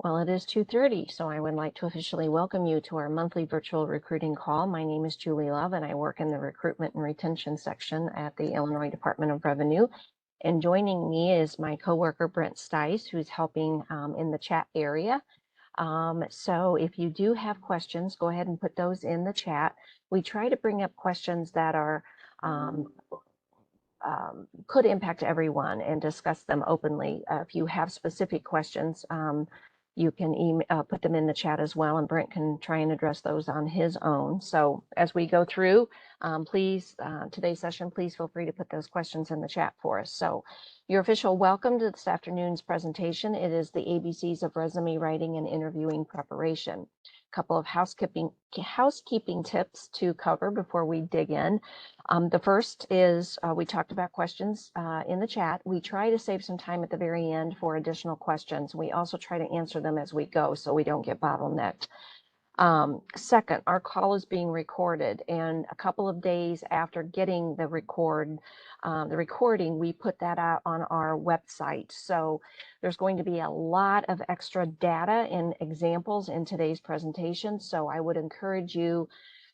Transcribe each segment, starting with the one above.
Well, it is 2:30, so I would like to officially welcome you to our monthly virtual recruiting call. My name is Julie Love, and I work in the recruitment and retention section at the Illinois Department of Revenue. And joining me is my coworker, Brent Stice, who's helping in the chat area. So if you do have questions, go ahead and put those in the chat. We try to bring up questions that are could impact everyone and discuss them openly. If you have specific questions, you can put them in the chat as well, and Brent can try and address those on his own. So as we go through, today's session, please feel free to put those questions in the chat for us. So your official welcome to this afternoon's presentation. It is the ABCs of resume writing and interviewing preparation. A couple of housekeeping tips to cover before we dig in. The first is we talked about questions in the chat. We try to save some time at the very end for additional questions. We also try to answer them as we go so we don't get bottlenecked. Second, our call is being recorded, and a couple of days after getting the recording, we put that out on our website. So there's going to be a lot of extra data and examples in today's presentation. So I would encourage you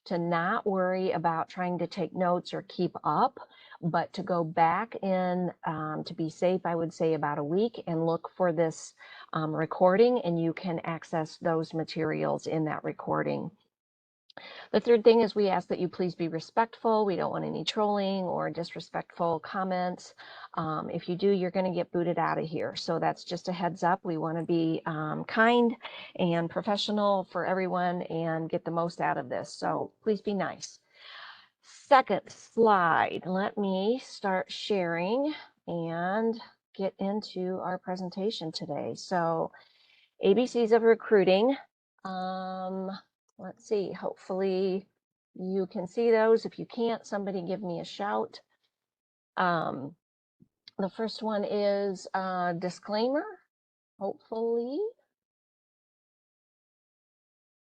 to not worry about trying to take notes or keep up, but to go back in to be safe, I would say about a week, and look for this recording, and you can access those materials in that recording. The third thing is we ask that you please be respectful. We don't want any trolling or disrespectful comments. If you do, you're going to get booted out of here. So that's just a heads up. We want to be kind and professional for everyone and get the most out of this. So please be nice. Second slide. Let me start sharing and get into our presentation today. So ABCs of recruiting. Let's see, hopefully you can see those. If you can't, somebody give me a shout. The first one is a disclaimer, hopefully.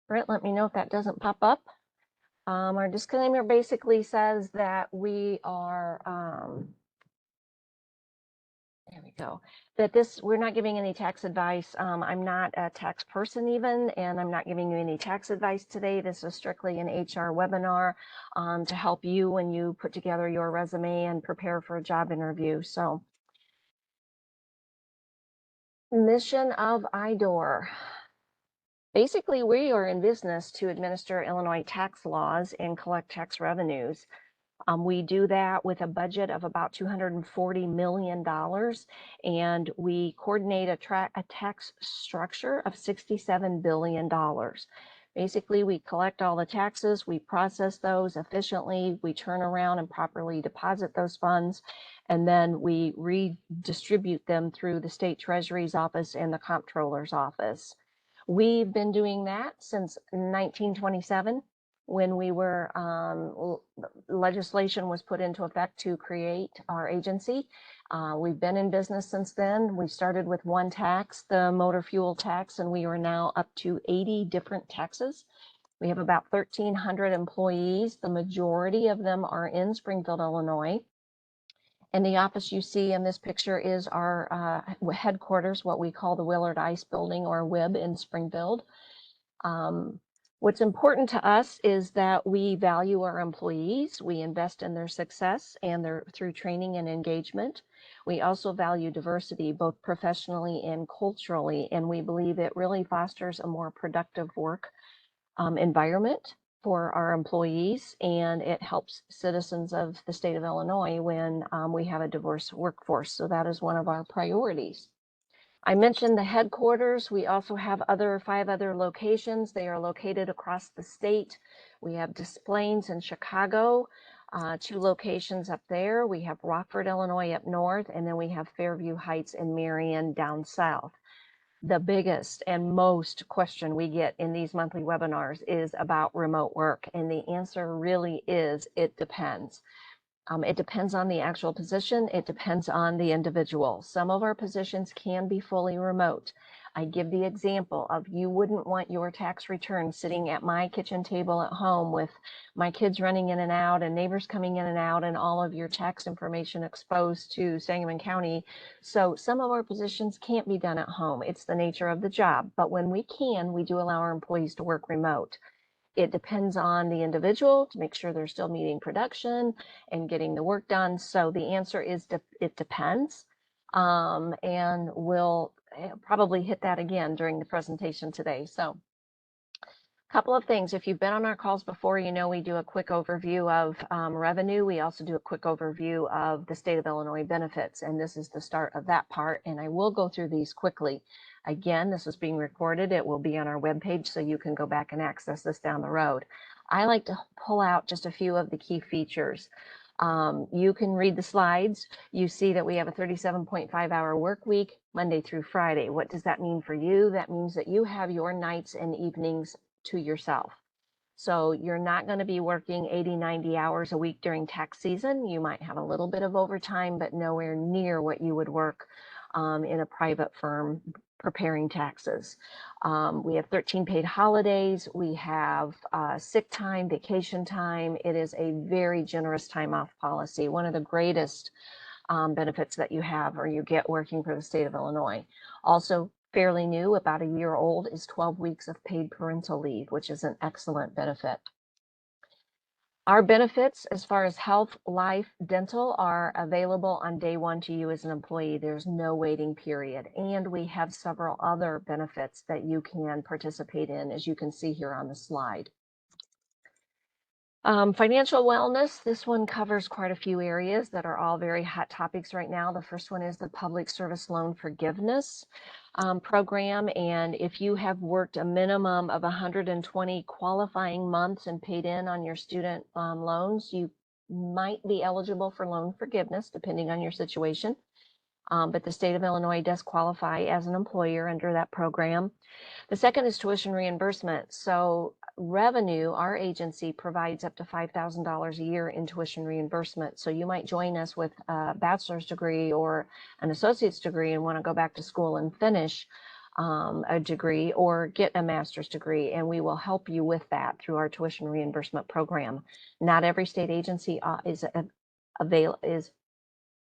Brent, let me know if that doesn't pop up. Our disclaimer basically says that we are, there we go. That we're not giving any tax advice. I'm not a tax person even, and I'm not giving you any tax advice today. This is strictly an HR webinar to help you when you put together your resume and prepare for a job interview. So, mission of IDOR. Basically, we are in business to administer Illinois tax laws and collect tax revenues. We do that with a budget of about $240 million, and we coordinate a tax structure of $67 billion. Basically, we collect all the taxes, we process those efficiently, we turn around and properly deposit those funds, and then we redistribute them through the state treasury's office and the comptroller's office. We've been doing that since 1927. When we were, legislation was put into effect to create our agency. We've been in business since then. We started with one tax, the motor fuel tax, and we are now up to 80 different taxes. We have about 1,300 employees. The majority of them are in Springfield, Illinois. And the office you see in this picture is our headquarters, what we call the Willard Ice Building, or WIB, in Springfield. What's important to us is that we value our employees. We invest in their success and through training and engagement. We also value diversity, both professionally and culturally, and we believe it really fosters a more productive work environment for our employees, and it helps citizens of the state of Illinois when we have a diverse workforce. So that is one of our priorities. I mentioned the headquarters. We also have 5 other locations. They are located across the state. We have Des Plaines in Chicago, 2 locations up there. We have Rockford, Illinois up north, and then we have Fairview Heights and Marion down south. The biggest and most question we get in these monthly webinars is about remote work, and the answer really is it depends. It depends on the actual position. It depends on the individual. Some of our positions can be fully remote. I give the example of you wouldn't want your tax return sitting at my kitchen table at home with my kids running in and out and neighbors coming in and out and all of your tax information exposed to Sangamon County. So some of our positions can't be done at home. It's the nature of the job. But when we can, we do allow our employees to work remote. It depends on the individual to make sure they're still meeting production and getting the work done. So the answer is it depends. And we'll probably hit that again during the presentation today. So a couple of things. If you've been on our calls before, you know we do a quick overview of revenue. We also do a quick overview of the state of Illinois benefits, and this is the start of that part. And I will go through these quickly. Again, this is being recorded. It will be on our webpage, so you can go back and access this down the road. I like to pull out just a few of the key features. You can read the slides. You see that we have a 37.5-hour work week, Monday through Friday. What does that mean for you? That means that you have your nights and evenings to yourself. So you're not going to be working 80, 90 hours a week during tax season. You might have a little bit of overtime, but nowhere near what you would work in a private firm preparing taxes. We have 13 paid holidays. We have sick time, vacation time. It is a very generous time off policy. One of the greatest benefits that you have or you get working for the state of Illinois. Also fairly new, about a year old, is 12 weeks of paid parental leave, which is an excellent benefit. Our benefits as far as health, life, dental are available on day one to you as an employee. There's no waiting period. And we have several other benefits that you can participate in, as you can see here on the slide. Financial wellness, this one covers quite a few areas that are all very hot topics right now. The first one is the Public Service Loan Forgiveness program. And if you have worked a minimum of 120 qualifying months and paid in on your student loans, you might be eligible for loan forgiveness depending on your situation. But the state of Illinois does qualify as an employer under that program. The second is tuition reimbursement. So Revenue, our agency, provides up to $5,000 a year in tuition reimbursement. So you might join us with a bachelor's degree or an associate's degree and want to go back to school and finish a degree or get a master's degree, and we will help you with that through our tuition reimbursement program. Not every state agency is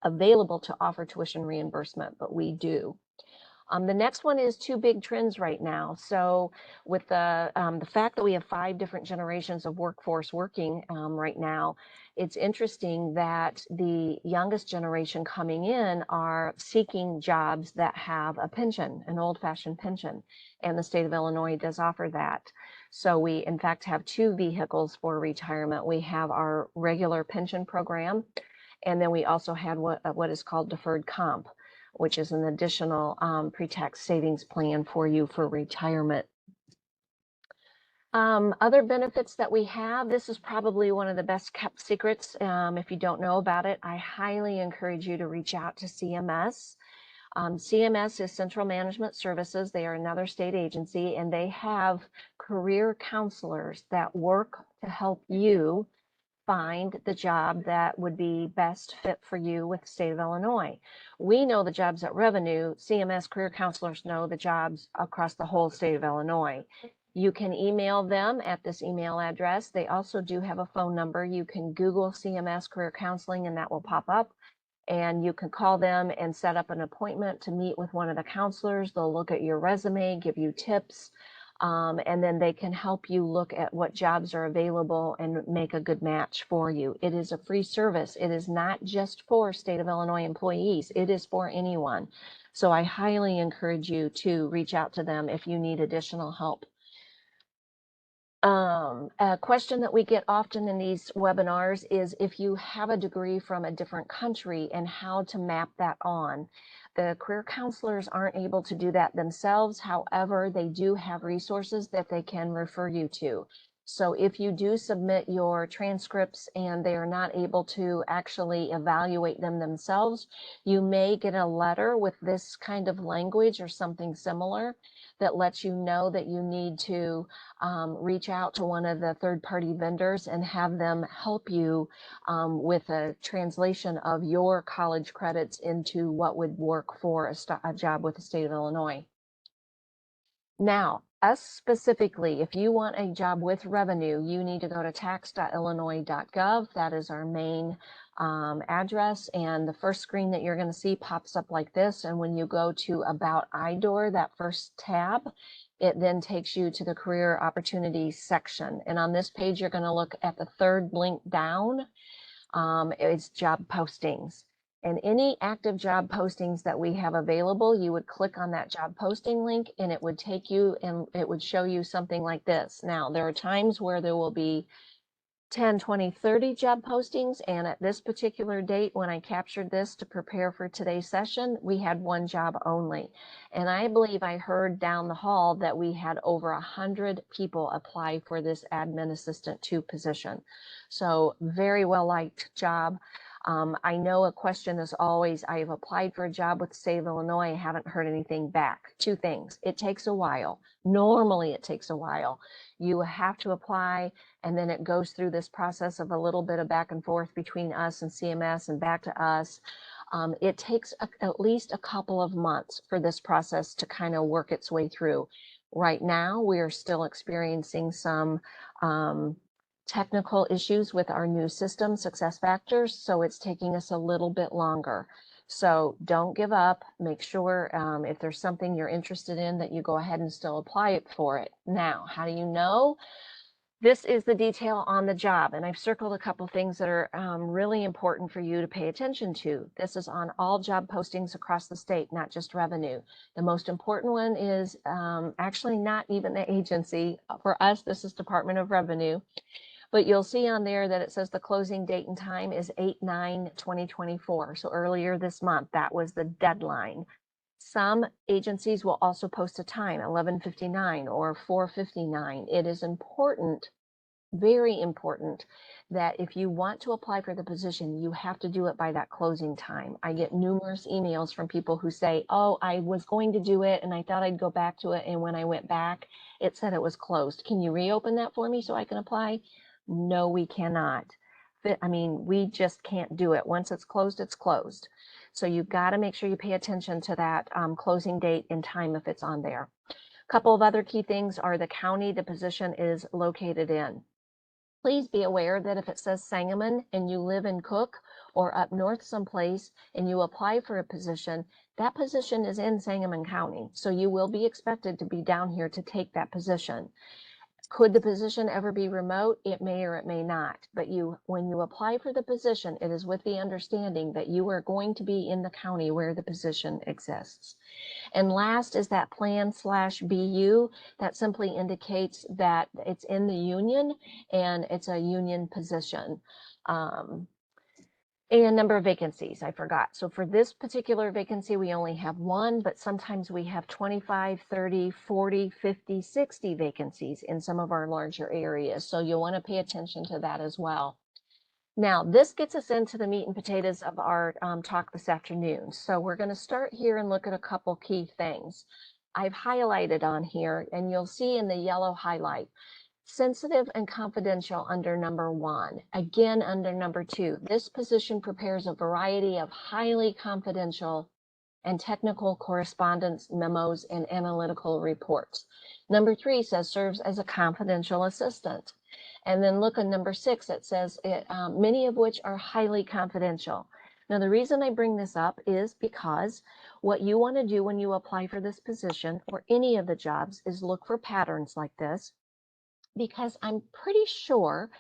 available to offer tuition reimbursement, but we do. The next one is two big trends right now. So with the fact that we have 5 different generations of workforce working right now, it's interesting that the youngest generation coming in are seeking jobs that have a pension, an old-fashioned pension, and the state of Illinois does offer that. So we, in fact, have 2 vehicles for retirement. We have our regular pension program, and then we also had what is called deferred comp, which is an additional pre-tax savings plan for you for retirement. Other benefits that we have, this is probably one of the best kept secrets. If you don't know about it, I highly encourage you to reach out to CMS. CMS is Central Management Services. They are another state agency, and they have career counselors that work to help you find the job that would be best fit for you with the state of Illinois. We know the jobs at Revenue. CMS career counselors know the jobs across the whole state of Illinois. You can email them at this email address. They also do have a phone number. You can Google CMS career counseling and that will pop up. And you can call them and set up an appointment to meet with one of the counselors. They'll look at your resume, give you tips, and then they can help you look at what jobs are available and make a good match for you. It is a free service. It is not just for state of Illinois employees. It is for anyone. So I highly encourage you to reach out to them if you need additional help. A question that we get often in these webinars is if you have a degree from a different country and how to map that on. The career counselors aren't able to do that themselves. However, they do have resources that they can refer you to. So if you do submit your transcripts and they are not able to actually evaluate them themselves, you may get a letter with this kind of language or something similar that lets you know that you need to reach out to one of the third-party vendors and have them help you with a translation of your college credits into what would work for a job with the state of Illinois. Now, us specifically, if you want a job with revenue, you need to go to tax.illinois.gov. That is our main address. And the first screen that you're going to see pops up like this. And when you go to About IDOR, that first tab, it then takes you to the Career Opportunities section. And on this page, you're going to look at the third link down. It's job postings. And any active job postings that we have available, you would click on that job posting link and it would take you and it would show you something like this. Now, there are times where there will be 10, 20, 30 job postings. And at this particular date, when I captured this to prepare for today's session, we had one job only. And I believe I heard down the hall that we had over 100 people apply for this admin assistant 2 position. So very well liked job. I know a question is always, I've applied for a job with the state of Illinois, I haven't heard anything back. 2 things, it takes a while. Normally it takes a while. You have to apply and then it goes through this process of a little bit of back and forth between us and CMS and back to us. It takes at least a couple of months for this process to kind of work its way through. Right now, we are still experiencing some technical issues with our new system, SuccessFactors, so it's taking us a little bit longer. So don't give up. Make sure if there's something you're interested in that you go ahead and still apply for it. Now, how do you know? This is the detail on the job, and I've circled a couple things that are really important for you to pay attention to. This is on all job postings across the state, not just revenue. The most important one is actually not even the agency. For us, this is Department of Revenue. But you'll see on there that it says the closing date and time is 8/9/2024. So earlier this month, that was the deadline. Some agencies will also post a time, 11:59 or 4:59. It is important, very important, that if you want to apply for the position, you have to do it by that closing time. I get numerous emails from people who say, oh, I was going to do it and I thought I'd go back to it. And when I went back, it said it was closed. Can you reopen that for me so I can apply? No, we cannot. I mean, we just can't do it. Once it's closed, it's closed. So you've got to make sure you pay attention to that closing date and time if it's on there. A couple of other key things are the county the position is located in. Please be aware that if it says Sangamon and you live in Cook or up north someplace and you apply for a position, that position is in Sangamon County. So you will be expected to be down here to take that position. Could the position ever be remote? It may or it may not. But when you apply for the position, it is with the understanding that you are going to be in the county where the position exists. And last is that plan/BU. That simply indicates that it's in the union and it's a union position. And number of vacancies, I forgot. So for this particular vacancy, we only have 1, but sometimes we have 25, 30, 40, 50, 60 vacancies in some of our larger areas. So you'll want to pay attention to that as well. Now, this gets us into the meat and potatoes of our talk this afternoon. So we're going to start here and look at a couple key things. I've highlighted on here, and you'll see in the yellow highlight, sensitive and confidential under number 1. Again, under number 2, this position prepares a variety of highly confidential and technical correspondence, memos, and analytical reports. Number 3 says serves as a confidential assistant. And then look at number 6, it says many of which are highly confidential. Now, the reason I bring this up is because what you want to do when you apply for this position or any of the jobs is look for patterns like this, because I'm pretty sure,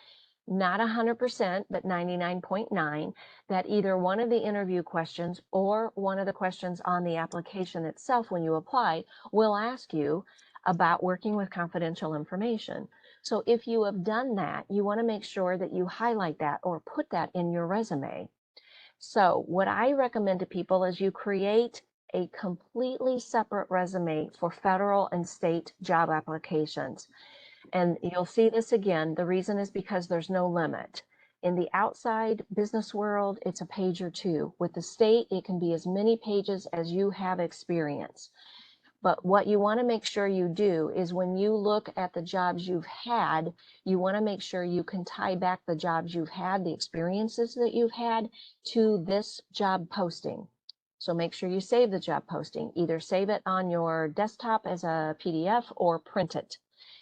not 100%, but 99.9, that either one of the interview questions or one of the questions on the application itself when you apply will ask you about working with confidential information. So if you have done that, you want to make sure that you highlight that or put that in your resume. So what I recommend to people is you create a completely separate resume for federal and state job applications. And you'll see this again. The reason is because there's no limit. In the outside business world, it's a page or two. With the state, it can be as many pages as you have experience. But what you want to make sure you do is when you look at the jobs you've had, you want to make sure you can tie back the jobs you've had, the experiences that you've had, to this job posting. So make sure you save the job posting. Either save it on your desktop as a PDF or print it,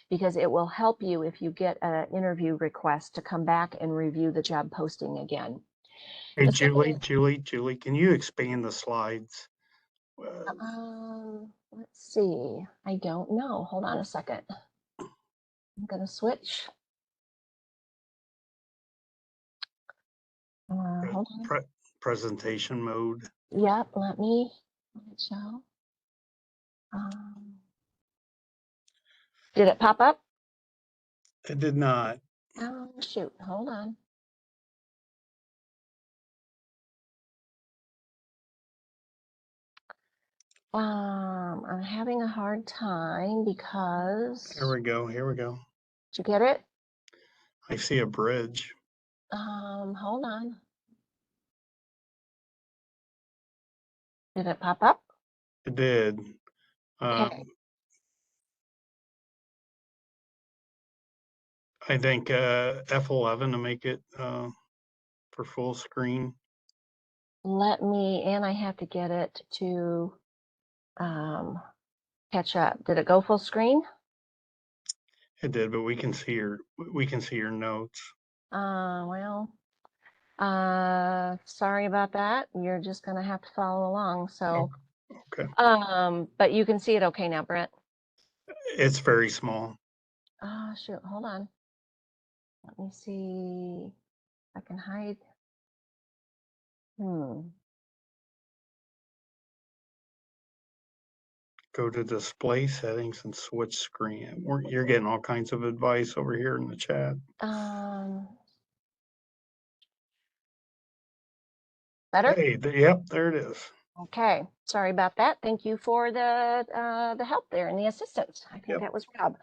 because it will help you if you get an interview request to come back and review the job posting again. Hey, The Julie, can you expand the slides? let's see. I don't know. Hold on a second. I'm going to switch. Hold on. Presentation mode. Yep, let me show. Did it pop up? It did not. Oh, shoot. Hold on. I'm having a hard time because. Here we go. Here we go. Did you get it? I see a bridge. Hold on. Did it pop up? It did. Okay. I think F11 to make it for full screen. And I have to get it to catch up. Did it go full screen? It did, but we can see your notes. Well, sorry about that. You're just gonna have to follow along. So, okay. But you can see it okay now, Brent. It's very small. Oh, shoot, hold on. Let me see if I can hide. Go to display settings and switch screen. You're getting all kinds of advice over here in the chat. Better? Hey, yep, there it is. Okay, sorry about that. Thank you for the help there and the assistance. I think that was Rob.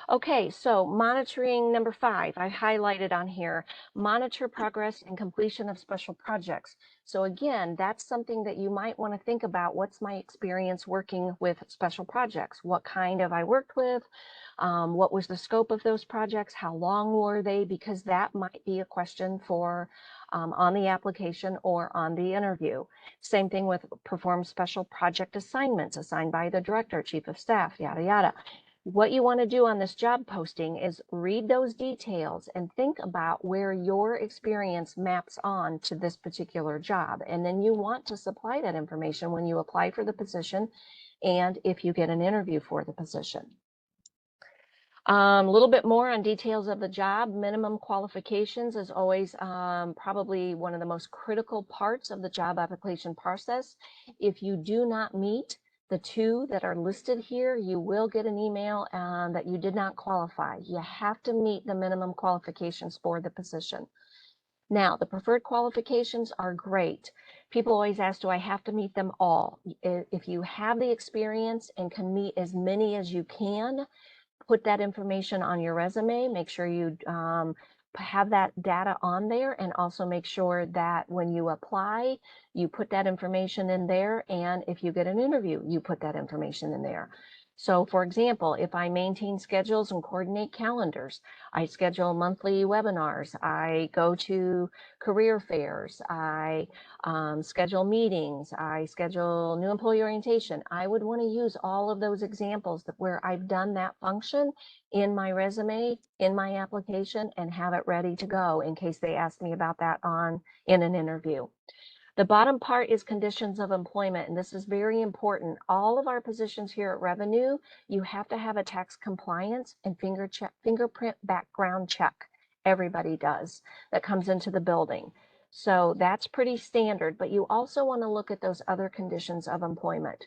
Okay, so monitoring number 5, I highlighted on here, monitor progress and completion of special projects. So again, that's something that you might want to think about. What's my experience working with special projects? What kind have I worked with? What was the scope of those projects? How long were they? Because that might be a question for on the application or on the interview. Same thing with perform special project assignments assigned by the director, chief of staff, yada, yada. What you want to do on this job posting is read those details and think about where your experience maps on to this particular job. And then you want to supply that information when you apply for the position and if you get an interview for the position. A little bit more on details of the job. Minimum qualifications is always probably one of the most critical parts of the job application process. If you do not meet the 2 that are listed here, you will get an email that you did not qualify. You have to meet the minimum qualifications for the position. Now, the preferred qualifications are great. People always ask, do I have to meet them all? If you have the experience and can meet as many as you can, put that information on your resume. Make sure you have that data on there, and also make sure that when you apply, you put that information in there, and if you get an interview, you put that information in there. So for example, if I maintain schedules and coordinate calendars, I schedule monthly webinars, I go to career fairs, I schedule meetings, I schedule new employee orientation, I would want to use all of those examples where I've done that function in my resume, in my application, and have it ready to go in case they ask me about that in an interview. The bottom part is conditions of employment, and this is very important. All of our positions here at Revenue, you have to have a tax compliance and fingerprint background check. Everybody does that comes into the building. So that's pretty standard, but you also want to look at those other conditions of employment.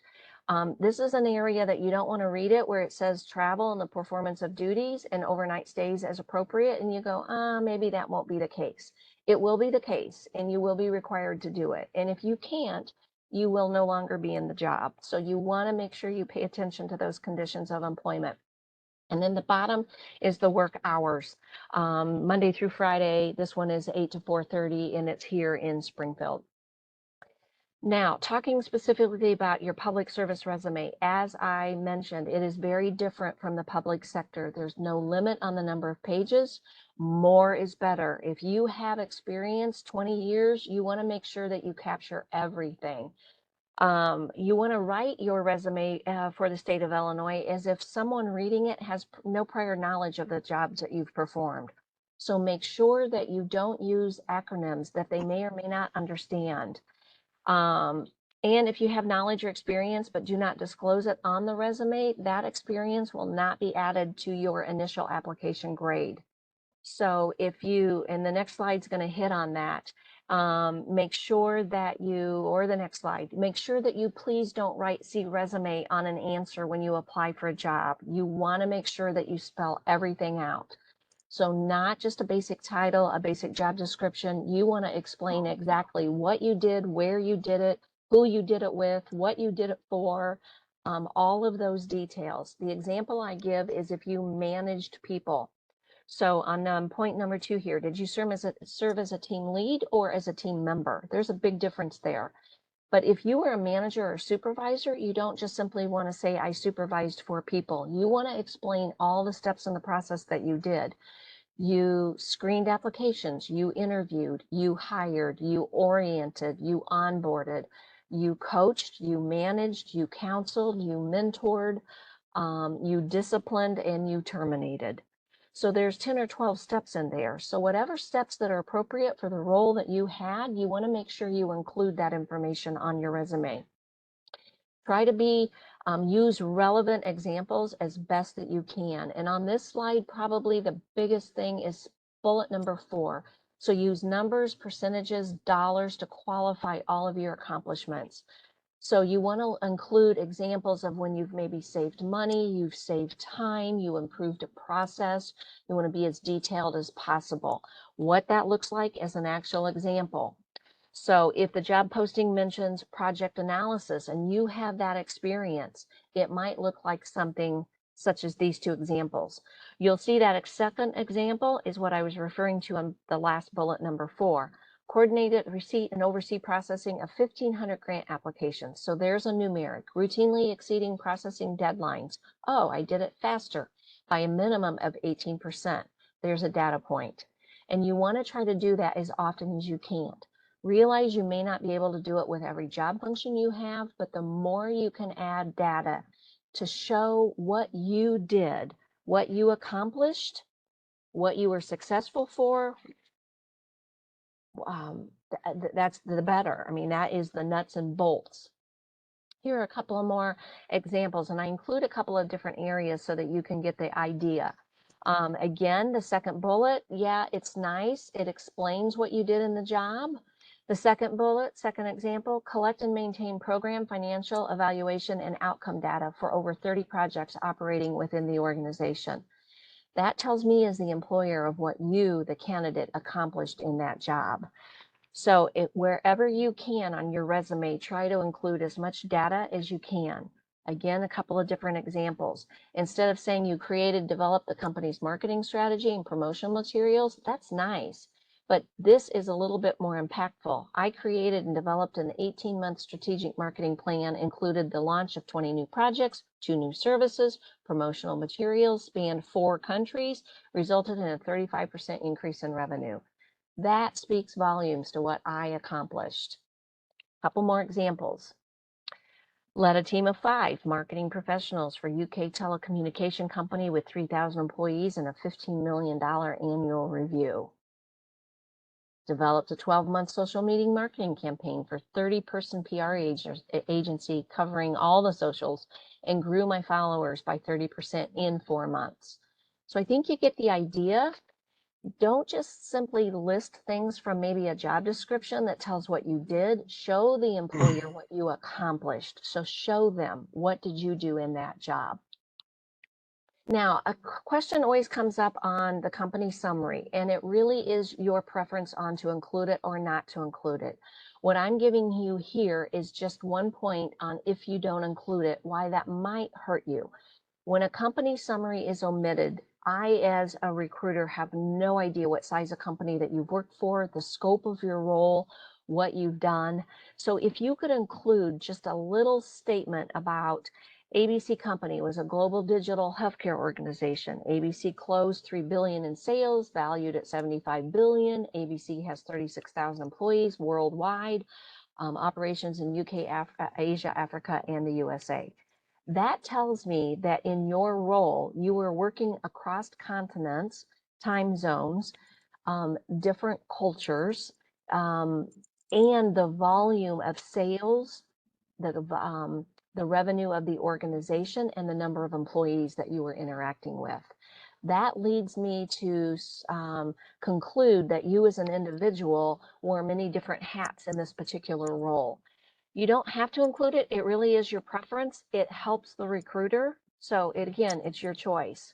This is an area that you don't want to read it where it says travel and the performance of duties and overnight stays as appropriate, and you go, maybe that won't be the case. It will be the case, and you will be required to do it. And if you can't, you will no longer be in the job. So you want to make sure you pay attention to those conditions of employment. And then the bottom is the work hours. Monday through Friday, this one is 8 to 4:30, and it's here in Springfield. Now, talking specifically about your public service resume, as I mentioned, it is very different from the public sector. There's no limit on the number of pages. More is better. If you have experience 20 years, you want to make sure that you capture everything. You want to write your resume for the state of Illinois as if someone reading it has no prior knowledge of the jobs that you've performed. So make sure that you don't use acronyms that they may or may not understand. And if you have knowledge or experience but do not disclose it on the resume, that experience will not be added to your initial application grade. So if you, and the next slide's going to hit on that, make sure that you, or the next slide, make sure that you please don't write "see resume" on an answer when you apply for a job. You want to make sure that you spell everything out. So not just a basic title, a basic job description. You want to explain exactly what you did, where you did it, who you did it with, what you did it for, all of those details. The example I give is if you managed people. So on point number 2 here, did you serve as a team lead or as a team member? There's a big difference there. But if you were a manager or supervisor, you don't just simply want to say, I supervised 4 people. You want to explain all the steps in the process that you did. You screened applications, you interviewed, you hired, you oriented, you onboarded, you coached, you managed, you counseled, you mentored, you disciplined, and you terminated. So there's 10 or 12 steps in there. So whatever steps that are appropriate for the role that you had, you want to make sure you include that information on your resume. Try to use relevant examples as best that you can. And on this slide, probably the biggest thing is bullet number 4. So use numbers, percentages, dollars to qualify all of your accomplishments. So you want to include examples of when you've maybe saved money, you've saved time, you improved a process. You want to be as detailed as possible. What that looks like as an actual example. So if the job posting mentions project analysis and you have that experience, it might look like something such as these 2 examples. You'll see that second example is what I was referring to on the last bullet number 4. Coordinated receipt and oversee processing of 1,500 grant applications. So there's a numeric, routinely exceeding processing deadlines. Oh, I did it faster by a minimum of 18%. There's a data point. And you want to try to do that as often as you can. Realize you may not be able to do it with every job function you have, but the more you can add data to show what you did, what you accomplished, what you were successful for, that's the better. I mean, that is the nuts and bolts. Here are a couple of more examples, and I include a couple of different areas so that you can get the idea. Again, the second bullet, yeah, it's nice. It explains what you did in the job. The second bullet, second example, collect and maintain program, financial, evaluation, and outcome data for over 30 projects operating within the organization. That tells me as the employer of what you, the candidate, accomplished in that job. So wherever you can on your resume, try to include as much data as you can. Again, a couple of different examples. Instead of saying you created, developed the company's marketing strategy and promotional materials, that's nice. But this is a little bit more impactful. I created and developed an 18-month strategic marketing plan, included the launch of 20 new projects, 2 new services, promotional materials, spanned 4 countries, resulted in a 35% increase in revenue. That speaks volumes to what I accomplished. A couple more examples. Led a team of 5 marketing professionals for UK telecommunication company with 3,000 employees and a $15 million annual review. Developed a 12-month social media marketing campaign for 30-person PR agency covering all the socials and grew my followers by 30% in 4 months. So I think you get the idea. Don't just simply list things from maybe a job description that tells what you did. Show the employer what you accomplished. So show them, what did you do in that job? Now, a question always comes up on the company summary, and it really is your preference on to include it or not to include it. What I'm giving you here is just one point on if you don't include it, why that might hurt you. When a company summary is omitted, I, as a recruiter, have no idea what size of company that you've worked for, the scope of your role, what you've done. So if you could include just a little statement about ABC Company was a global digital healthcare organization. ABC closed $3 billion in sales, valued at $75 billion. ABC has 36,000 employees worldwide, operations in UK, Asia, Africa, and the USA. That tells me that in your role, you were working across continents, time zones, different cultures, and the volume of sales, the revenue of the organization, and the number of employees that you were interacting with. That leads me to conclude that you as an individual wore many different hats in this particular role. You don't have to include it. It really is your preference. It helps the recruiter. So again, it's your choice.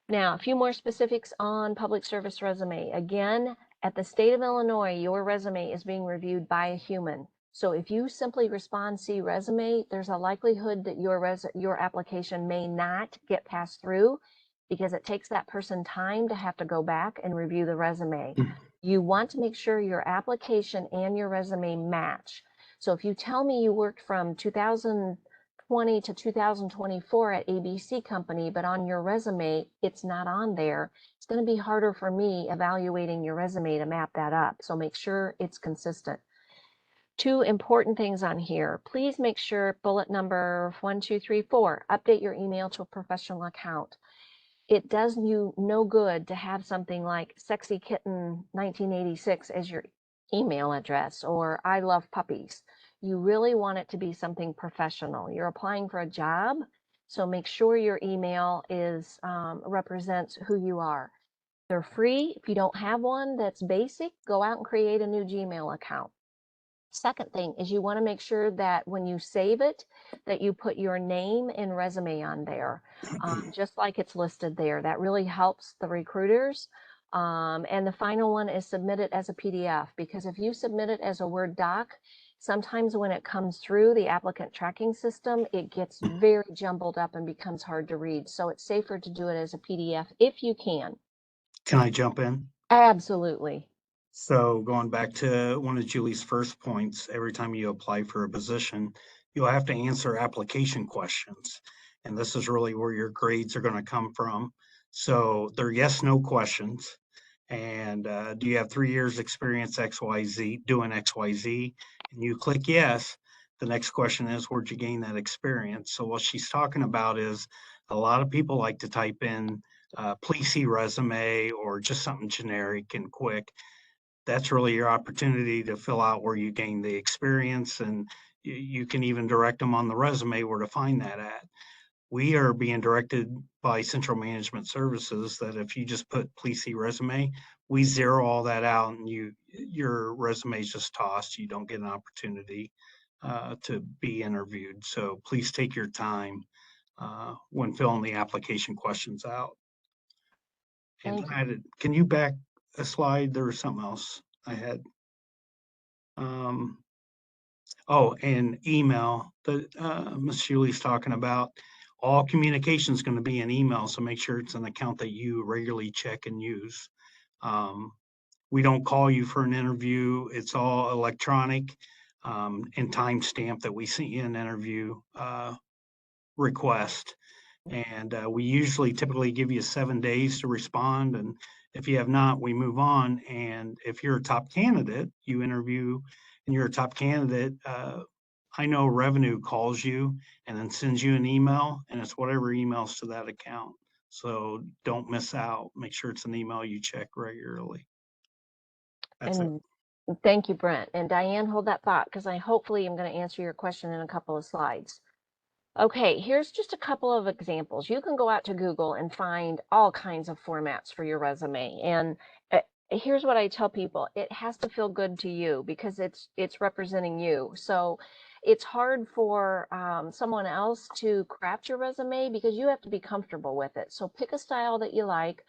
Now, a few more specifics on public service resume. Again, at the state of Illinois, your resume is being reviewed by a human. So if you simply respond "see resume," there's a likelihood that your application may not get passed through because it takes that person time to have to go back and review the resume. You want to make sure your application and your resume match. So if you tell me you worked from 2020 to 2024 at ABC Company, but on your resume, it's not on there, it's going to be harder for me evaluating your resume to map that up. So make sure it's consistent. Two important things on here. Please make sure bullet number 1, 2, 3, 4, update your email to a professional account. It does you no good to have something like Sexy Kitten 1986 as your email address or I love puppies. You really want it to be something professional. You're applying for a job, so make sure your email is represents who you are. They're free. If you don't have one that's basic, go out and create a new Gmail account. Second thing is you want to make sure that when you save it, that you put your name and resume on there, just like it's listed there. That really helps the recruiters. And the final one is submit it as a PDF, because if you submit it as a Word doc, sometimes when it comes through the applicant tracking system, it gets very jumbled up and becomes hard to read. So it's safer to do it as a PDF if you can. Can I jump in? Absolutely. So going back to one of Julie's first points, every time you apply for a position, you'll have to answer application questions. And this is really where your grades are going to come from. So they're yes, no questions. And do you have 3 years experience XYZ, doing XYZ? And you click yes. The next question is, where'd you gain that experience? So what she's talking about is a lot of people like to type in, please see resume or just something generic and quick. That's really your opportunity to fill out where you gain the experience, and you can even direct them on the resume where to find that at. We are being directed by Central Management Services that if you just put please see resume, we zero all that out and your resume is just tossed. You don't get an opportunity to be interviewed. So please take your time when filling the application questions out. And Thank you. can you back a slide? There was something else I had. And email that Ms. Julie's talking about. All communication is going to be an email, so make sure it's an account that you regularly check and use. We don't call you for an interview. It's all electronic and timestamp that we see in interview request. And we usually typically give you 7 days to respond. And if you have not, we move on. And if you're a top candidate, you interview and you're a top candidate, I know revenue calls you and then sends you an email, and it's whatever emails to that account. So don't miss out. Make sure it's an email you check regularly. That's it. And thank you, Brent. And Diane, hold that thought, because I hopefully am going to answer your question in a couple of slides. Okay, here's just a couple of examples. You can go out to Google and find all kinds of formats for your resume. And here's what I tell people. It has to feel good to you because it's representing you. So it's hard for someone else to craft your resume because you have to be comfortable with it. So pick a style that you like.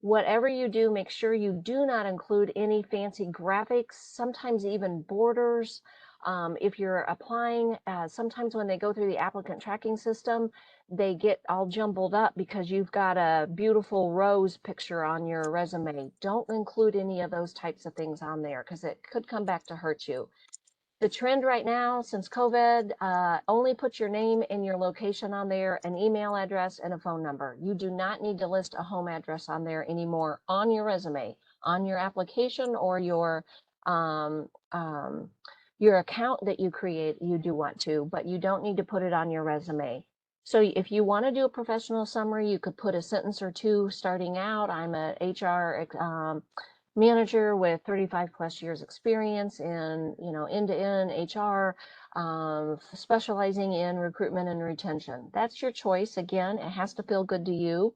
Whatever you do, make sure you do not include any fancy graphics, sometimes even borders. If you're applying, sometimes when they go through the applicant tracking system, they get all jumbled up because you've got a beautiful rose picture on your resume. Don't include any of those types of things on there because it could come back to hurt you. The trend right now since COVID, only put your name and your location on there, an email address and a phone number. You do not need to list a home address on there anymore on your resume, on your application or um, your account that you create. You do want to, but you don't need to put it on your resume. So if you want to do a professional summary, you could put a sentence or two starting out. I'm a HR manager with 35 plus years experience in, end-to-end HR, specializing in recruitment and retention. That's your choice. Again, it has to feel good to you.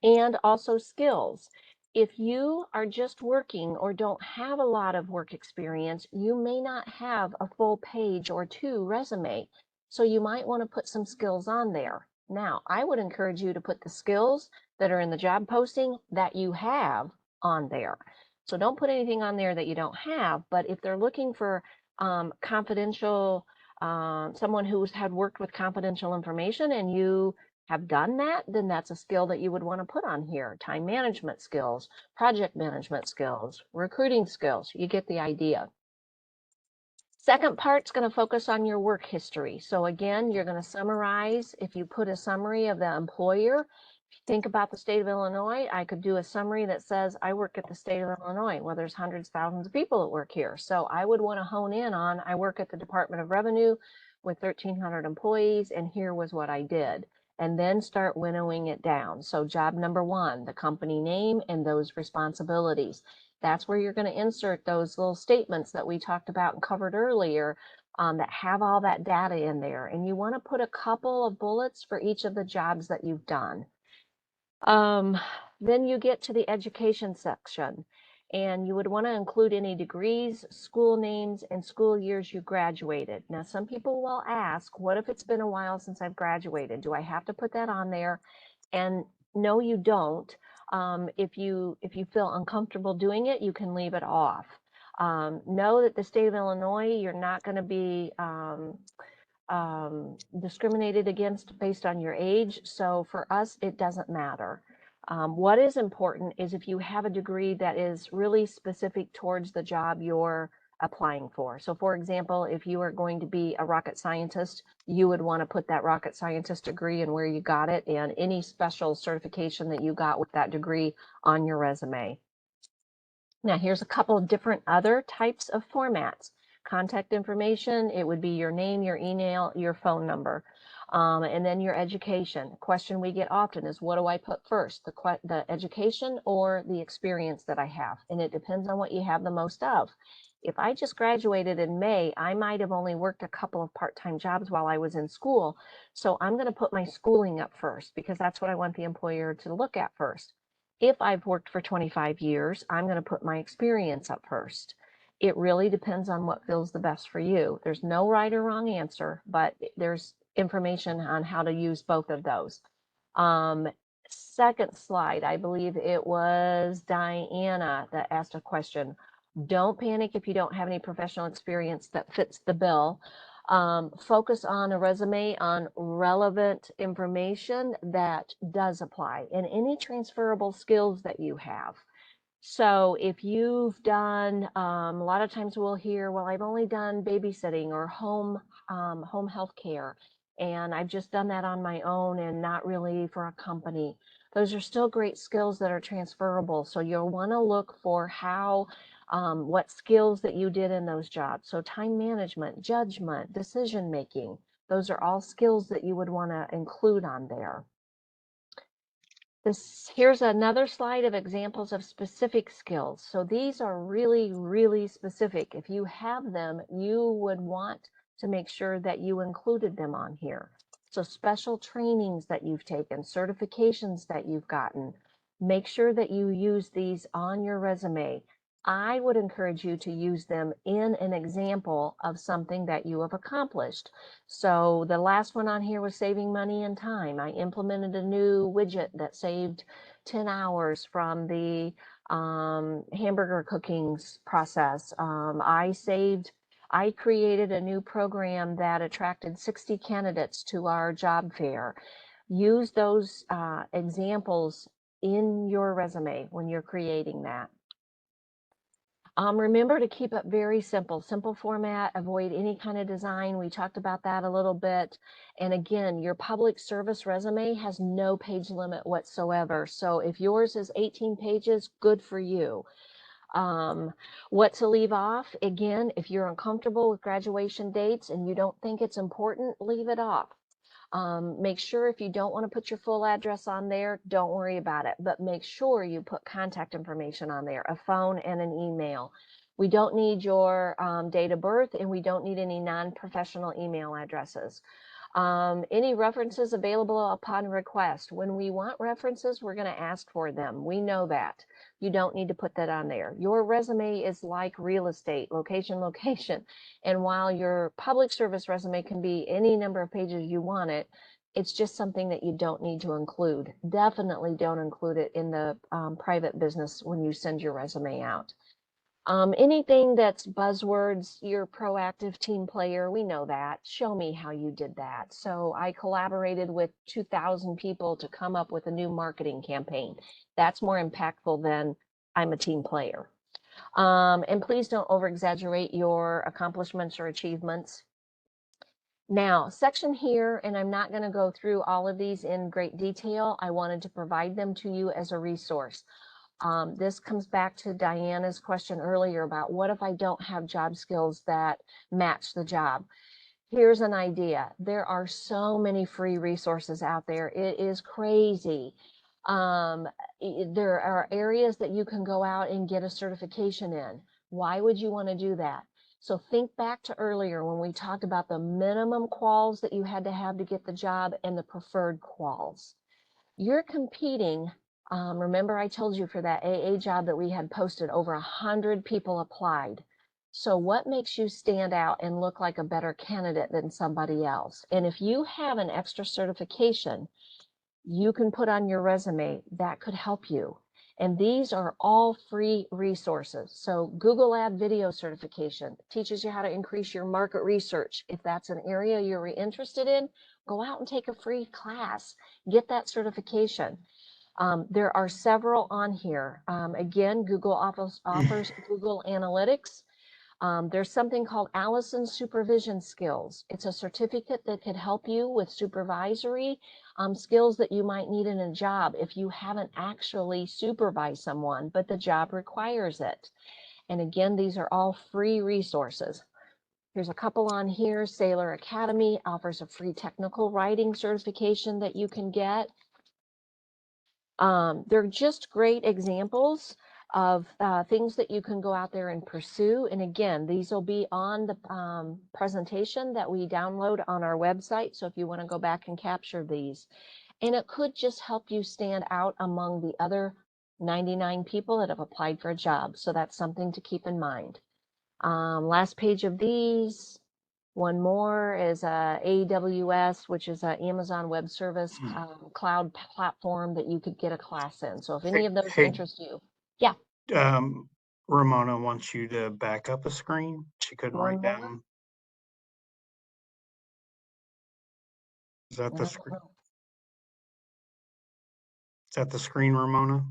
And also skills. If you are just working or don't have a lot of work experience, you may not have a full page or two resume. So you might want to put some skills on there. Now, I would encourage you to put the skills that are in the job posting that you have on there. So don't put anything on there that you don't have, but if they're looking for confidential, someone who's had worked with confidential information and you have done that, then that's a skill that you would want to put on here. Time management skills, project management skills, recruiting skills. You get the idea. Second part's going to focus on your work history. So again, you're going to summarize. If you put a summary of the employer, think about the state of Illinois, I could do a summary that says I work at the state of Illinois. Well, there's hundreds, thousands of people that work here. So I would want to hone in on, I work at the Department of Revenue with 1,300 employees, and here was what I did. And then start winnowing it down. So job number one, the company name and those responsibilities. That's where you're going to insert those little statements that we talked about and covered earlier that have all that data in there. And you want to put a couple of bullets for each of the jobs that you've done. Then you get to the education section, and you would want to include any degrees, school names, and school years you graduated. Now, some people will ask, what if it's been a while since I've graduated? Do I have to put that on there? And no, you don't. If you feel uncomfortable doing it, you can leave it off. Know that the state of Illinois, you're not going to be discriminated against based on your age. So for us, it doesn't matter. What is important is if you have a degree that is really specific towards the job you're applying for. So for example, if you are going to be a rocket scientist, you would want to put that rocket scientist degree and where you got it and any special certification that you got with that degree on your resume. Now here's a couple of different other types of formats. Contact information, it would be your name, your email, your phone number, and then your education. Question we get often is, what do I put first, the education or the experience that I have? And it depends on what you have the most of. If I just graduated in May, I might have only worked a couple of part-time jobs while I was in school. So I'm going to put my schooling up first because that's what I want the employer to look at first. If I've worked for 25 years, I'm going to put my experience up first. It really depends on what feels the best for you. There's no right or wrong answer, but there's information on how to use both of those. Second slide, I believe it was Diana that asked a question. Don't panic if you don't have any professional experience that fits the bill. Focus on a resume on relevant information that does apply and any transferable skills that you have. So if you've done, a lot of times we'll hear, well, I've only done babysitting or home health care, and I've just done that on my own and not really for a company. Those are still great skills that are transferable. So you'll want to look for how, what skills that you did in those jobs. So time management, judgment, decision making, those are all skills that you would want to include on there. Here's another slide of examples of specific skills. So these are really, really specific. If you have them, you would want to make sure that you included them on here. So special trainings that you've taken, certifications that you've gotten, make sure that you use these on your resume. I would encourage you to use them in an example of something that you have accomplished. So the last one on here was saving money and time. I implemented a new widget that saved 10 hours from the hamburger cooking process. I saved I created a new program that attracted 60 candidates to our job fair. Use those examples in your resume when you're creating that. Remember to keep it very simple, simple format, avoid any kind of design. We talked about that a little bit. And again, your public service resume has no page limit whatsoever. So if yours is 18 pages, good for you. What to leave off, again, if you're uncomfortable with graduation dates and you don't think it's important, leave it off. Make sure if you don't want to put your full address on there, don't worry about it, but make sure you put contact information on there, a phone and an email. We don't need your date of birth, and we don't need any non-professional email addresses. Any references available upon request. When we want references, we're going to ask for them. We know that. You don't need to put that on there. Your resume is like real estate, location, location. And while your public service resume can be any number of pages you want it, it's just something that you don't need to include. Definitely don't include it in the private business when you send your resume out. Anything that's buzzwords, you're a proactive team player, we know that. Show me how you did that. So I collaborated with 2,000 people to come up with a new marketing campaign. That's more impactful than I'm a team player. And please don't over-exaggerate your accomplishments or achievements. Now, section here, and I'm not going to go through all of these in great detail. I wanted to provide them to you as a resource. This comes back to Diana's question earlier about what if I don't have job skills that match the job? Here's an idea. There are so many free resources out there. It is crazy. There are areas that you can go out and get a certification in. Why would you want to do that? So think back to earlier when we talked about the minimum quals that you had to have to get the job and the preferred quals. You're competing. Remember I told you for that AA job that we had posted, over 100 people applied. So what makes you stand out and look like a better candidate than somebody else? And if you have an extra certification you can put on your resume, that could help you. And these are all free resources. So Google Ad Video Certification teaches you how to increase your market research. If that's an area you're interested in, go out and take a free class. Get that certification. There are several on here. Again, Google offers Google Analytics. There's something called Allison Supervision Skills. It's a certificate that could help you with supervisory skills that you might need in a job if you haven't actually supervised someone, but the job requires it. And again, these are all free resources. There's a couple on here. Sailor Academy offers a free technical writing certification that you can get. They're just great examples of things that you can go out there and pursue. And again, these will be on the presentation that we download on our website. So if you want to go back and capture these, and it could just help you stand out among the other 99 people that have applied for a job. So that's something to keep in mind. Last page of these. One more is AWS, which is an Amazon Web Service cloud platform that you could get a class in. So if any of those interest you, yeah. Ramona wants you to back up a screen. She couldn't write down. Is that the screen? Is that the screen, Ramona?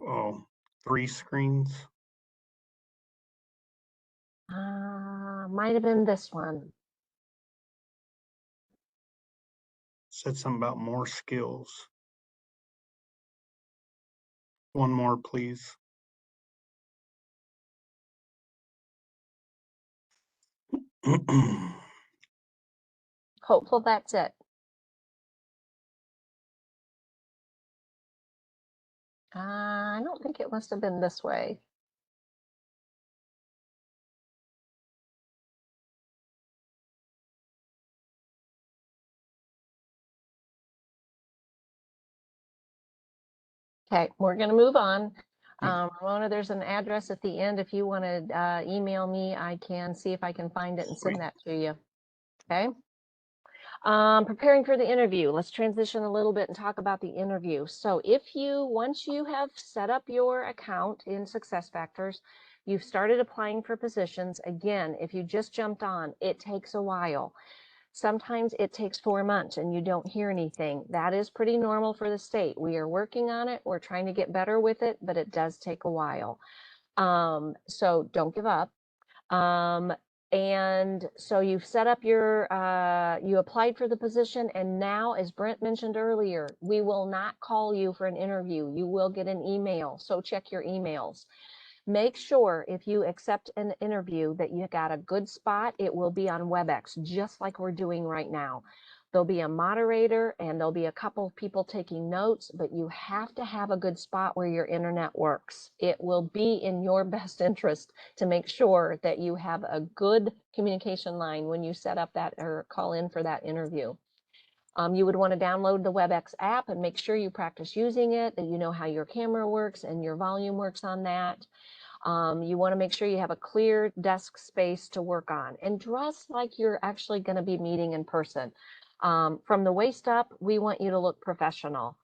Oh, 3 screens. Might have been this one. Said something about more skills. One more, please. Hopeful that's it. I don't think it must have been this way. Okay, we're going to move on. Ramona, there's an address at the end. If you want to email me, I can see if I can find it and send that to you. Okay. Preparing for the interview. Let's transition a little bit and talk about the interview. So once you have set up your account in SuccessFactors, you've started applying for positions. Again, if you just jumped on, it takes a while. Sometimes it takes 4 months and you don't hear anything. That is pretty normal for the state. We are working on it. We're trying to get better with it, but it does take a while. So don't give up. And so you've set up you applied for the position, and now, as Brent mentioned earlier, we will not call you for an interview. You will get an email, so check your emails. Make sure if you accept an interview that you got a good spot. It will be on WebEx, just like we're doing right now. There'll be a moderator and there'll be a couple of people taking notes, but you have to have a good spot where your internet works. It will be in your best interest to make sure that you have a good communication line when you set up that or call in for that interview. You would want to download the WebEx app and make sure you practice using it, that you know how your camera works and your volume works on that. You want to make sure you have a clear desk space to work on, and dress like you're actually going to be meeting in person. From the waist up, we want you to look professional.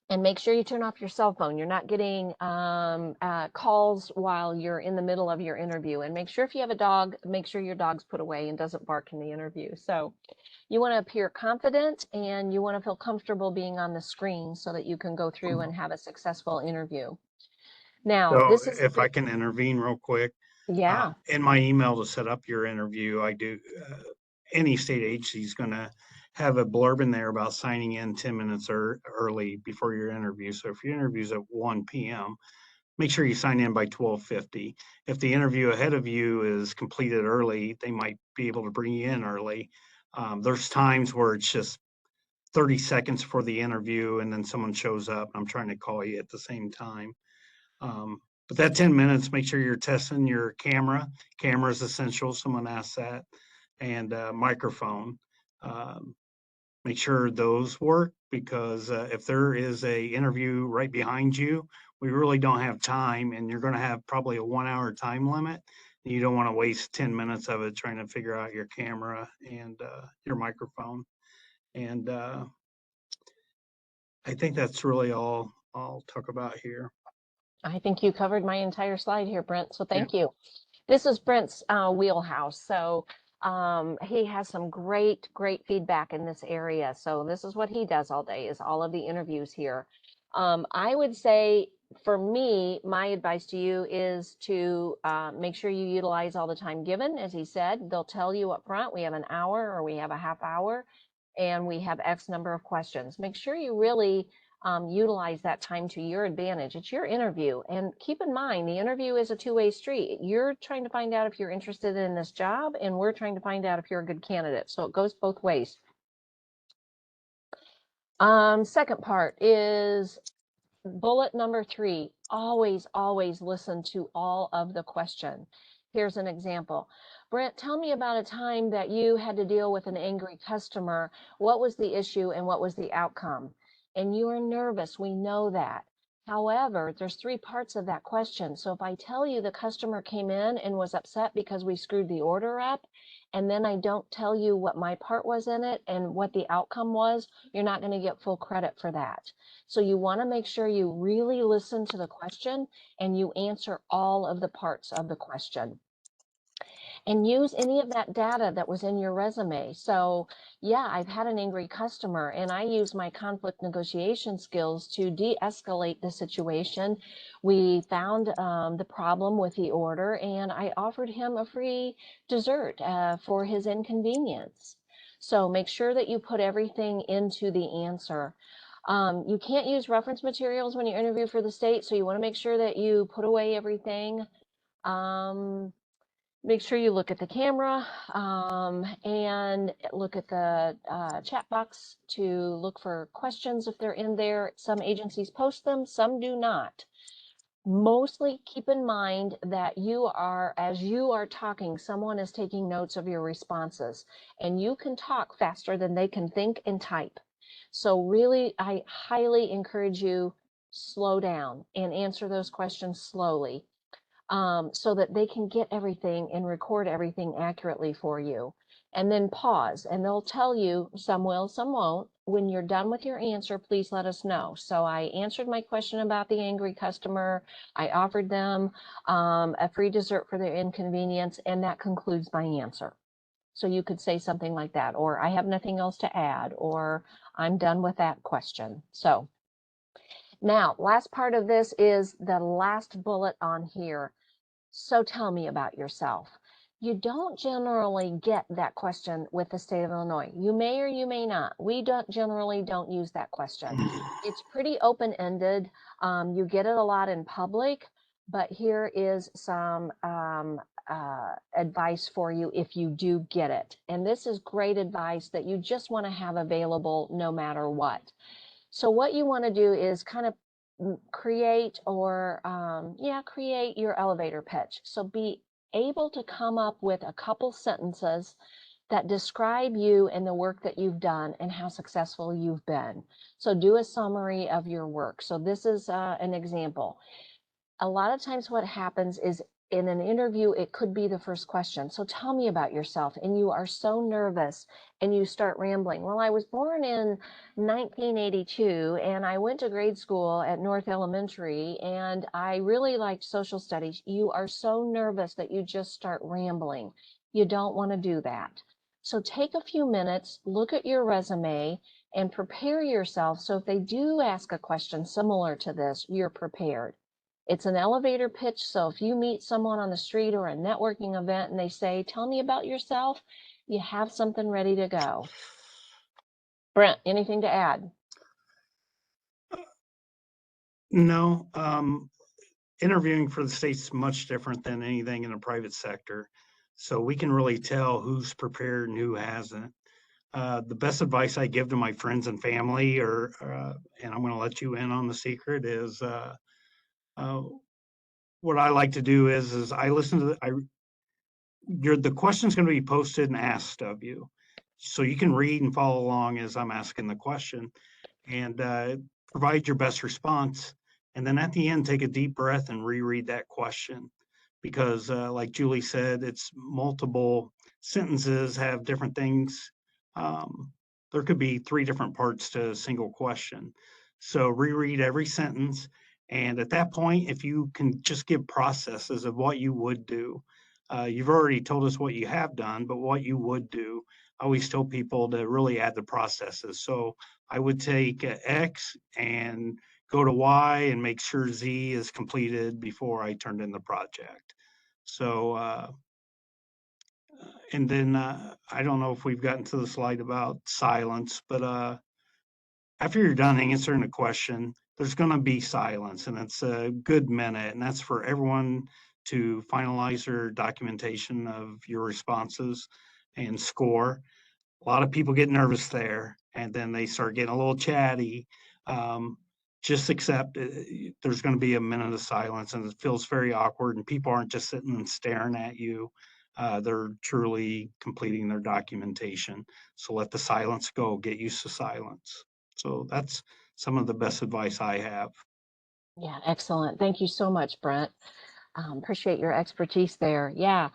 And make sure you turn off your cell phone. You're not getting calls while you're in the middle of your interview. And make sure if you have a dog, make sure your dog's put away and doesn't bark in the interview. So you want to appear confident and you want to feel comfortable being on the screen so that you can go through and have a successful interview. Now, So this is if I can intervene real quick, yeah. in my email to set up your interview, I do, any state agency is going to have a blurb in there about signing in 10 minutes early before your interview. So if your interview's at 1 p.m., make sure you sign in by 12:50. If the interview ahead of you is completed early, they might be able to bring you in early. There's times where it's just 30 seconds for the interview and then someone shows up. I'm trying to call you at the same time. But that 10 minutes, make sure you're testing your camera. Camera is essential. Someone asked that. And microphone. Make sure those work, because if there is a interview right behind you, we really don't have time, and you're going to have probably a 1 hour time limit. You don't want to waste 10 minutes of it trying to figure out your camera and your microphone. And I think that's really all I'll talk about here. I think you covered my entire slide here, Brent, so Yeah. thank you. This is Brent's wheelhouse. So he has some great feedback in this area. So this is what he does all day, is all of the interviews here. I would say, for me, my advice to you is to make sure you utilize all the time given. As he said, they'll tell you up front, we have an hour or we have a half hour and we have X number of questions. Make sure you really utilize that time to your advantage. It's your interview. And keep in mind, the interview is a two-way street. You're trying to find out if you're interested in this job, and we're trying to find out if you're a good candidate. So it goes both ways. Second part is bullet number 3, always listen to all of the question. Here's an example. Brent, tell me about a time that you had to deal with an angry customer. What was the issue and what was the outcome? And you are nervous, we know that. However, there's 3 parts of that question. So if I tell you the customer came in and was upset because we screwed the order up, and then I don't tell you what my part was in it and what the outcome was, you're not going to get full credit for that. So you want to make sure you really listen to the question and you answer all of the parts of the question. And use any of that data that was in your resume. So yeah, I've had an angry customer and I use my conflict negotiation skills to de-escalate the situation. We found the problem with the order and I offered him a free dessert for his inconvenience. So make sure that you put everything into the answer. You can't use reference materials when you interview for the state, so you want to make sure that you put away everything. Make sure you look at the camera and look at the chat box to look for questions if they're in there. Some agencies post them, some do not. Mostly keep in mind that as you are talking, someone is taking notes of your responses, and you can talk faster than they can think and type. So really, I highly encourage you, slow down and answer those questions slowly. so that they can get everything and record everything accurately for you. And then pause, and they'll tell you, some will, some won't. When you're done with your answer, please let us know. So I answered my question about the angry customer. I offered them a free dessert for their inconvenience, and that concludes my answer. So you could say something like that, or I have nothing else to add, or I'm done with that question. So now, last part of this is the last bullet on here. So tell me about yourself. You don't generally get that question with the state of Illinois. You may or you may not. We generally don't use that question. It's pretty open-ended. You get it a lot in public, but here is some advice for you if you do get it. And this is great advice that you just want to have available no matter what. So what you want to do is kind of create create your elevator pitch. So be able to come up with a couple sentences that describe you and the work that you've done and how successful you've been. So do a summary of your work. So this is an example. A lot of times what happens is in an interview, it could be the first question. So tell me about yourself. And you are so nervous and you start rambling. Well, I was born in 1982 and I went to grade school at North Elementary and I really liked social studies. You are so nervous that you just start rambling. You don't want to do that. So take a few minutes, look at your resume and prepare yourself. So if they do ask a question similar to this, you're prepared. It's an elevator pitch, so if you meet someone on the street or a networking event and they say, tell me about yourself, you have something ready to go. Brent, anything to add? No, interviewing for the state's much different than anything in the private sector. So we can really tell who's prepared and who hasn't. The best advice I give to my friends and family, and I'm going to let you in on the secret, is what I like to do is I listen to the question's going to be posted and asked of you, so you can read and follow along as I'm asking the question, and provide your best response. And then at the end, take a deep breath and reread that question, because like Julie said, it's multiple sentences have different things. There could be 3 different parts to a single question. So reread every sentence. And at that point, if you can just give processes of what you would do, you've already told us what you have done, but what you would do. I always tell people to really add the processes. So I would take X and go to Y and make sure Z is completed before I turned in the project. So, and then I don't know if we've gotten to the slide about silence, but after you're done answering the question, there's going to be silence, and it's a good minute, and that's for everyone to finalize their documentation of your responses and score. A lot of people get nervous there, and then they start getting a little chatty. Just accept there's going to be a minute of silence, and it feels very awkward, and people aren't just sitting and staring at you. They're truly completing their documentation. So let the silence go. Get used to silence. So that's some of the best advice I have. Yeah, excellent. Thank you so much, Brent. Appreciate your expertise there. Yeah.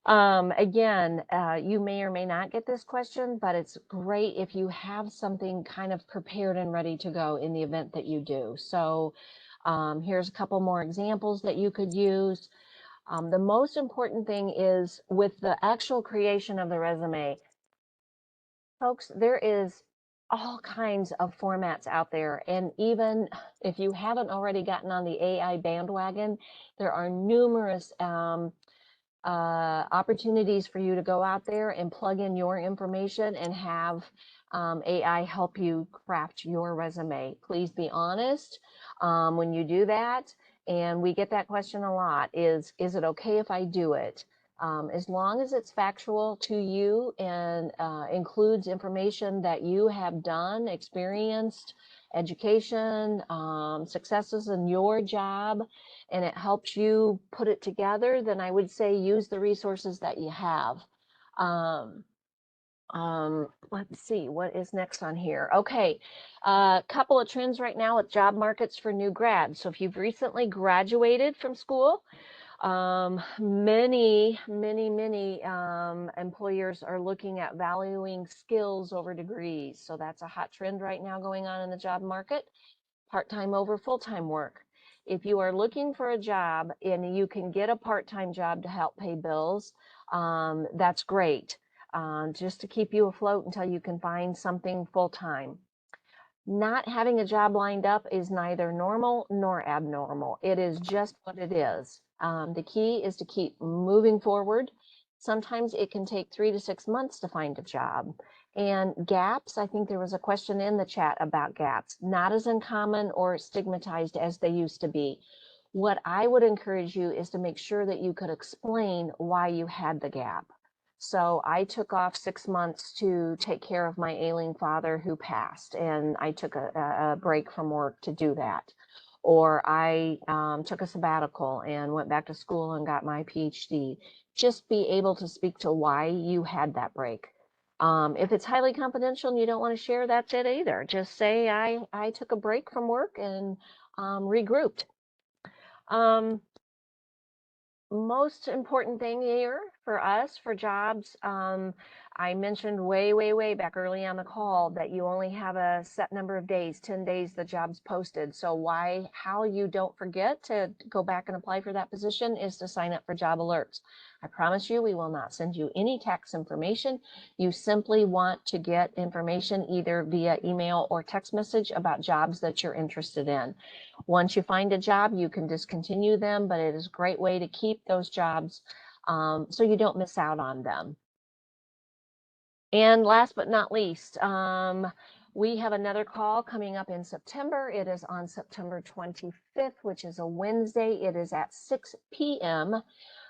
Again, you may or may not get this question, but it's great if you have something kind of prepared and ready to go in the event that you do. So here's a couple more examples that you could use. The most important thing is with the actual creation of the resume, folks, there is all kinds of formats out there. And even if you haven't already gotten on the AI bandwagon, there are numerous opportunities for you to go out there and plug in your information and have AI help you craft your resume. Please be honest when you do that. And we get that question a lot, is it okay if I do it? As long as it's factual to you and includes information that you have done, experienced, education, successes in your job, and it helps you put it together, then I would say use the resources that you have. Let's see, what is next on here? Okay, a couple of trends right now with job markets for new grads. So if you've recently graduated from school, Many employers are looking at valuing skills over degrees. So that's a hot trend right now going on in the job market. Part-time over full-time work. If you are looking for a job and you can get a part-time job to help pay bills, that's great. Just to keep you afloat until you can find something full-time. Not having a job lined up is neither normal nor abnormal. It is just what it is. The key is to keep moving forward. Sometimes it can take 3 to 6 months to find a job. And gaps, I think there was a question in the chat about gaps, not as uncommon or stigmatized as they used to be. What I would encourage you is to make sure that you could explain why you had the gap. So I took off 6 months to take care of my ailing father who passed, and I took a break from work to do that. Or I took a sabbatical and went back to school and got my PhD. Just be able to speak to why you had that break. If it's highly confidential and you don't want to share, that's it either. Just say I took a break from work and regrouped. Most important thing here for us for jobs, I mentioned way back early on the call that you only have a set number of days, 10 days the job's posted. So how you don't forget to go back and apply for that position is to sign up for job alerts. I promise you, we will not send you any tax information. You simply want to get information either via email or text message about jobs that you're interested in. Once you find a job, you can discontinue them, but it is a great way to keep those jobs so you don't miss out on them. And last but not least, we have another call coming up in September. It is on September 25th, which is a Wednesday. It is at 6 p.m.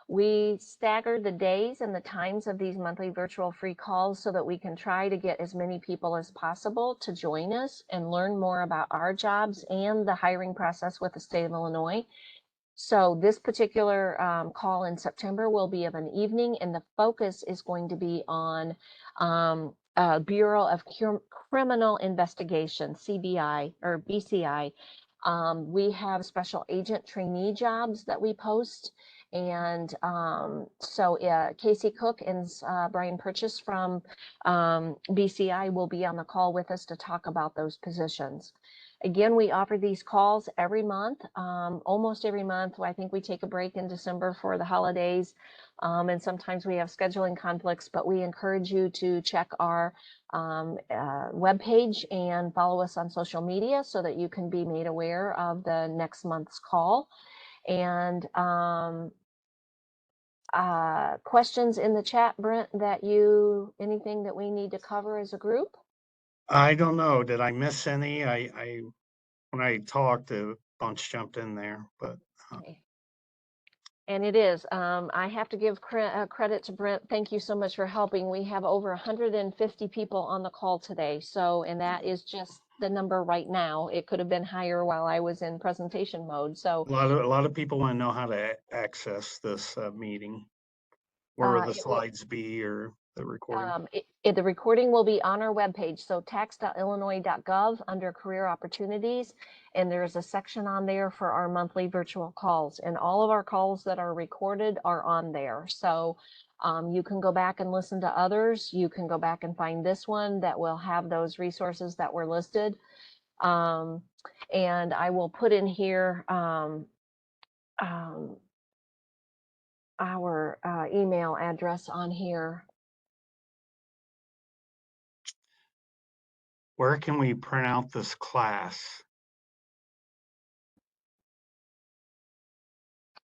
We stagger the days and the times of these monthly virtual free calls so that we can try to get as many people as possible to join us and learn more about our jobs and the hiring process with the state of Illinois. So this particular call in September will be of an evening, and the focus is going to be on Bureau of Criminal Investigation, CBI or BCI. We have special agent trainee jobs that we post. And so Casey Cook and Brian Purchase from BCI will be on the call with us to talk about those positions. Again, we offer these calls every month, almost every month. I think we take a break in December for the holidays, and sometimes we have scheduling conflicts, but we encourage you to check our webpage and follow us on social media so that you can be made aware of the next month's call. And questions in the chat, Brent, anything that we need to cover as a group? I don't know. Did I miss any? When I talked, a bunch jumped in there, but. Okay. And it is. I have to give credit to Brent. Thank you so much for helping. We have over 150 people on the call today. So, and that is just the number right now. It could have been higher while I was in presentation mode. So A lot of people want to know how to access this meeting. Where will the slides be or the recording? The recording will be on our webpage. So tax.illinois.gov under career opportunities. And there's a section on there for our monthly virtual calls. And all of our calls that are recorded are on there. So you can go back and listen to others. You can go back and find this one that will have those resources that were listed. And I will put in here our email address on here. Where can we print out this class?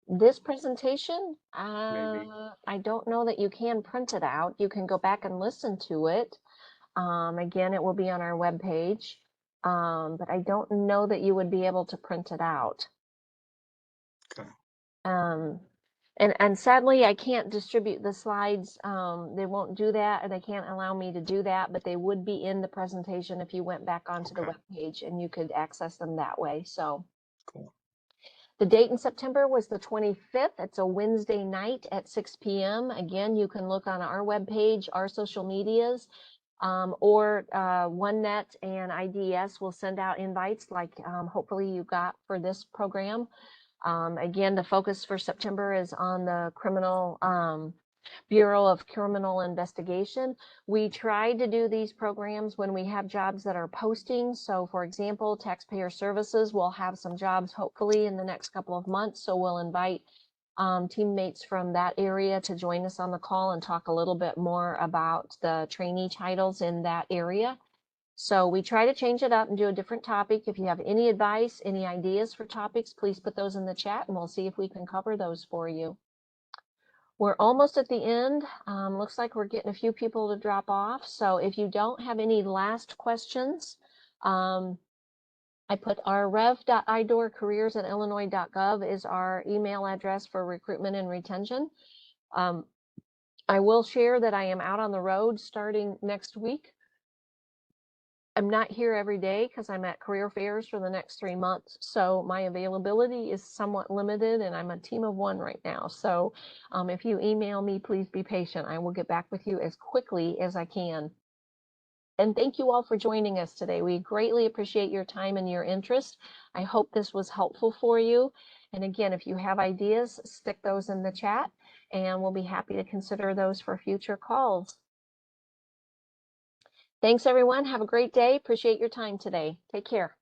This presentation, Maybe. I don't know that you can print it out. You can go back and listen to it. Again, it will be on our webpage, but I don't know that you would be able to print it out. Okay. And sadly, I can't distribute the slides. They won't do that, and they can't allow me to do that, but they would be in the presentation if you went back onto the webpage and you could access them that way. So. Cool. The date in September was the 25th. It's a Wednesday night at 6 p.m. Again, you can look on our webpage, our social medias, or OneNet and IDS will send out invites like hopefully you got for this program. Again, the focus for September is on the criminal Bureau of Criminal Investigation. We try to do these programs when we have jobs that are posting. So for example, taxpayer services will have some jobs hopefully in the next couple of months. So we'll invite teammates from that area to join us on the call and talk a little bit more about the trainee titles in that area. So we try to change it up and do a different topic. If you have any advice, any ideas for topics, please put those in the chat and we'll see if we can cover those for you. We're almost at the end. Looks like we're getting a few people to drop off. So if you don't have any last questions, I put our rev.idorcareers@illinois.gov is our email address for recruitment and retention. I will share that I am out on the road starting next week. I'm not here every day because I'm at career fairs for the next 3 months. So my availability is somewhat limited and I'm a team of one right now. So if you email me, please be patient. I will get back with you as quickly as I can. And thank you all for joining us today. We greatly appreciate your time and your interest. I hope this was helpful for you. And again, if you have ideas, stick those in the chat and we'll be happy to consider those for future calls. Thanks, everyone. Have a great day. Appreciate your time today. Take care.